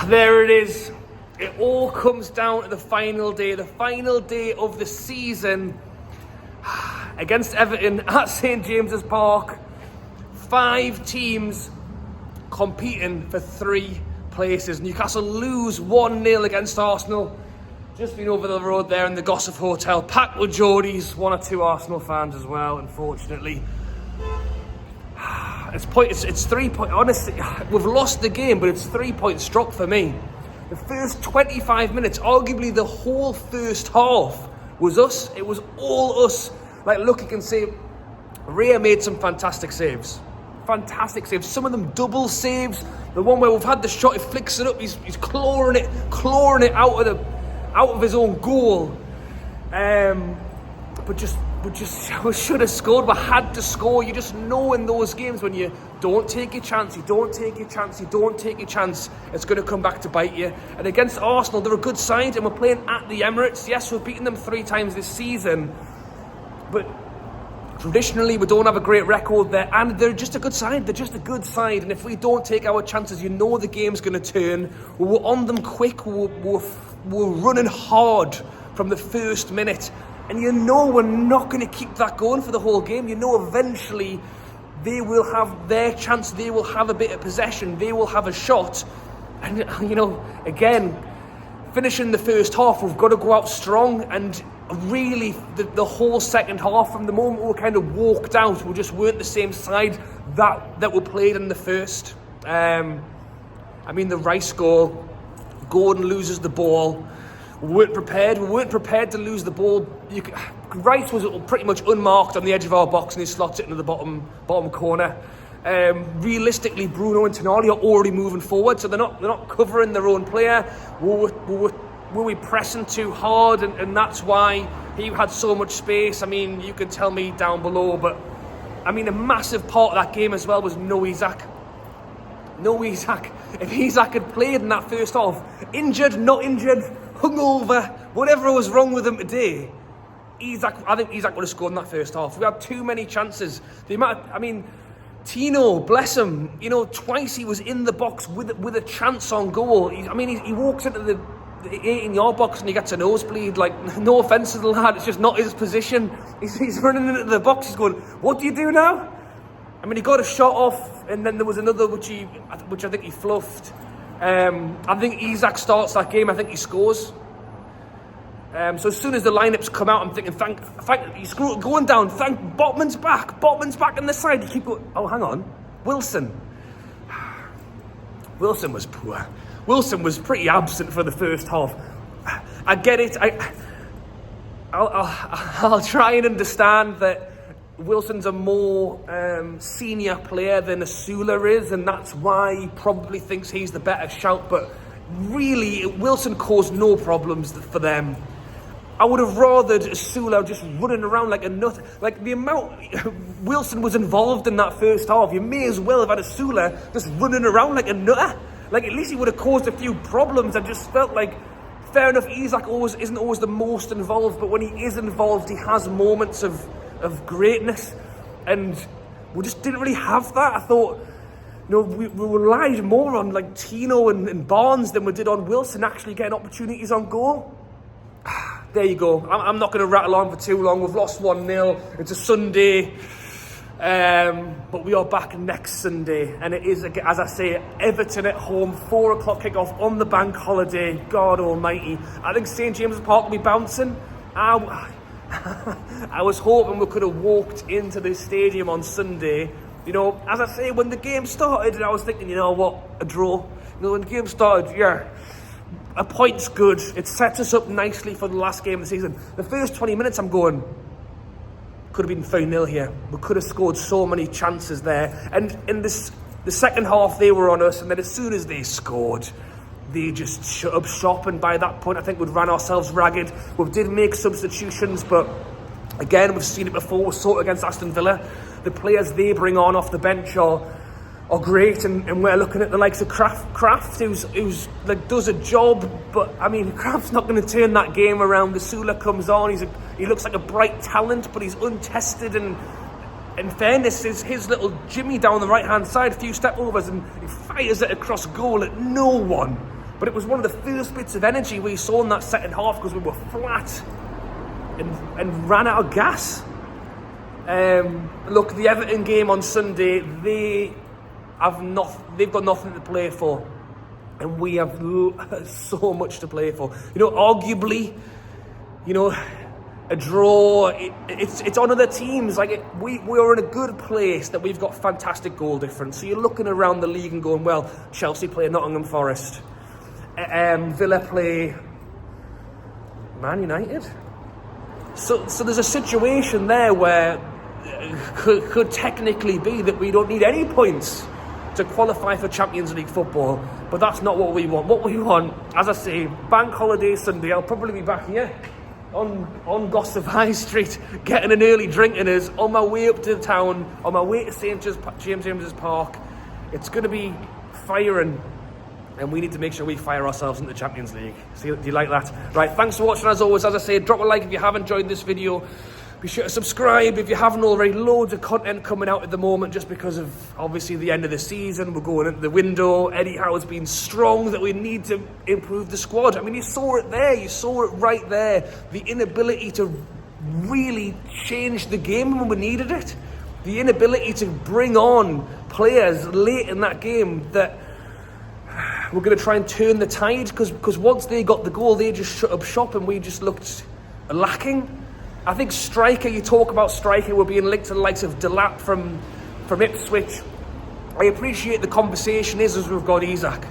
There it is. It all comes down to the final day of the season against Everton at St James's Park. 5 teams competing for 3 places. Newcastle lose 1-0 against Arsenal. Just been over the road there in the Gossip Hotel, packed with Geordies, 1 or 2 Arsenal fans as well, unfortunately. It's 3 points. Honestly, we've lost the game, but it's 3 points drop for me. The first 25 minutes, arguably the whole first half, was us. It was all us. Like, look, you can see Rhea made some fantastic saves. Fantastic saves. Some of them double saves. The one where we've had the shot, he flicks it up. He's clawing it out of his own goal. We should have scored. We had to score. You just know in those games when you don't take your chance, it's going to come back to bite you. And against Arsenal, they're a good side, and we're playing at the Emirates. Yes, we've beaten them 3 times this season, but traditionally we don't have a great record there, and they're just a good side. And if we don't take our chances, you know the game's going to turn. We're on them quick. We're running hard from the first minute. And you know we're not going to keep that going for the whole game. You know eventually they will have their chance. They will have a bit of possession. They will have a shot. And, you know, again, finishing the first half, we've got to go out strong. And really, the whole second half, from the moment we kind of walked out, we just weren't the same side that we played in the first. The Rice goal, Gordon loses the ball. We weren't prepared to lose the ball. Rice was pretty much unmarked on the edge of our box, and he slots it into the bottom corner. Realistically, Bruno and Tonali are already moving forward, so they're not covering their own player. Were we pressing too hard, and that's why he had so much space? I mean, you can tell me down below, but I mean, a massive part of that game as well was no Isak. If Isak had played in that first half, injured, not injured, hungover, whatever was wrong with him today, I think Isak would have scored in that first half. We had too many chances. Tino, bless him, twice he was in the box with a chance on goal. He walks into the 18-yard box and he gets a nosebleed. Like, no offence to the lad, it's just not his position. He's running into the box. He's going, what do you do now? He got a shot off, and then there was another which I think he fluffed. I think Isak starts that game. I think he scores. So as soon as the lineups come out, I'm thinking, thank he's going down. Thank Botman's back on the side. You keep going. Oh, hang on, Wilson was poor. Wilson was pretty absent for the first half. I get it. I'll try and understand that Wilson's a more senior player than Asula is, and that's why he probably thinks he's the better shout. But really, Wilson caused no problems for them. I would have rathered Asula just running around like a nut. Like, the amount Wilson was involved in that first half, you may as well have had Asula just running around like a nutter. Like, at least he would have caused a few problems. I just felt like, fair enough, Isak isn't always the most involved, but when he is involved, he has moments of greatness, and we just didn't really have that. I thought, we relied more on like Tino and Barnes than we did on Wilson actually getting opportunities on goal. There you go. I'm not going to rattle on for too long. We've lost 1-0. It's a Sunday, but we are back next Sunday, and it is, as I say, Everton at home, 4 o'clock kickoff on the bank holiday. God almighty, I think St James's Park will be bouncing. I was hoping we could have walked into this stadium on Sunday. As I say, when the game started, and I was thinking, you know what, a draw. When the game started, yeah, a point's good. It sets us up nicely for the last game of the season. The first 20 minutes, I'm going, could have been 3-0 here. We could have scored so many chances there. And in the second half, they were on us, and then as soon as they scored, they just shut up shop, and by that point I think we'd ran ourselves ragged. We did make substitutions, but again, we've seen it before. We saw it against Aston Villa. The players they bring on off the bench are great, and we're looking at the likes of Kraft who's like does a job, but Kraft's not going to turn that game around. The Sula comes on, he looks like a bright talent, but he's untested, and in fairness, his little Jimmy down the right hand side, a few step overs, and he fires it across goal at no one. But it was one of the first bits of energy we saw in that second half because we were flat and ran out of gas. Look, the Everton game on Sunday, they've got nothing to play for, and we have so much to play for. Arguably, a draw, it's on other teams. We are in a good place that we've got fantastic goal difference. So you're looking around the league and going, well, Chelsea play Nottingham Forest, Villa play Man United. So there's a situation there where could technically be that we don't need any points to qualify for Champions League football, but that's not what we want. What we want, as I say, bank holiday Sunday, I'll probably be back here on Gossip High Street getting an early drink in us on my way up to the town, on my way to St James's Park. It's going to be firing, and we need to make sure we fire ourselves into the Champions League. Do you like that? Right, thanks for watching as always. As I say, drop a like if you have enjoyed this video. Be sure to subscribe if you haven't already. Loads of content coming out at the moment just because of, obviously, the end of the season. We're going into the window. Eddie Howe's been strong that we need to improve the squad. I mean, you saw it there. You saw it right there. The inability to really change the game when we needed it. The inability to bring on players late in that game that we're going to try and turn the tide, because once they got the goal, they just shut up shop and we just looked lacking. I think striker, you talk about striker, we're being linked to the likes of Delap from Ipswich. I appreciate the conversation is as we've got Isak.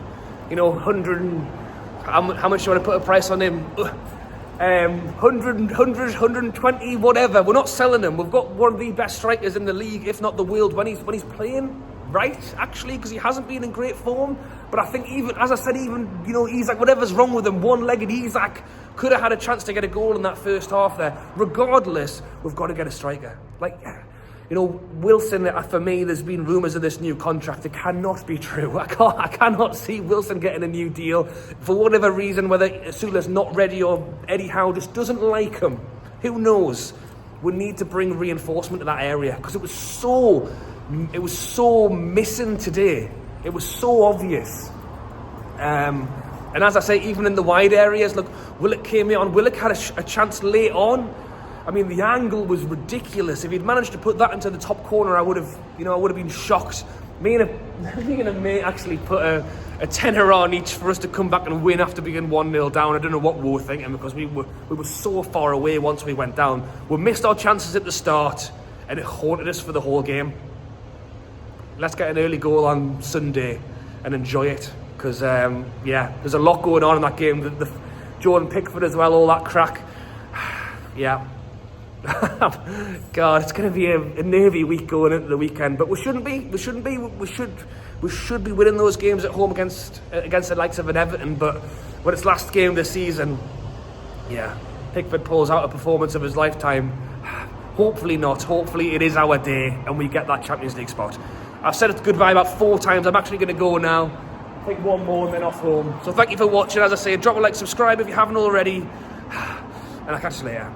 100 and, how much do you want to put a price on him? 100, 120, whatever. We're not selling him. We've got one of the best strikers in the league, if not the world, when he's playing right, actually, because he hasn't been in great form. But I think even, as I said, Isak, whatever's wrong with him, one-legged Isak could have had a chance to get a goal in that first half there. Regardless, we've got to get a striker. Wilson, for me, there's been rumours of this new contract. It cannot be true. I cannot see Wilson getting a new deal. For whatever reason, whether Sula's not ready or Eddie Howe just doesn't like him. Who knows? We need to bring reinforcement to that area because it was so missing today. It was so obvious. And as I say, even in the wide areas, look, Willock came on. Willock had a chance late on. I mean, the angle was ridiculous. If he'd managed to put that into the top corner, I would have been shocked. Me and a mate actually put a tenner on each for us to come back and win after being 1-0 down. I don't know what we were thinking because we were so far away once we went down. We missed our chances at the start, and it haunted us for the whole game. Let's get an early goal on Sunday and enjoy it. Because, there's a lot going on in that game. The Jordan Pickford as well, all that crack. Yeah. God, it's going to be a nervy week going into the weekend. But we shouldn't be. We should be winning those games at home against the likes of an Everton. But when it's last game of the season, Pickford pulls out a performance of his lifetime. Hopefully not. Hopefully it is our day and we get that Champions League spot. I've said it's goodbye about 4 times. I'm actually going to go now. Take one more and then off home. So thank you for watching. As I say, drop a like, subscribe if you haven't already. And I'll catch you later.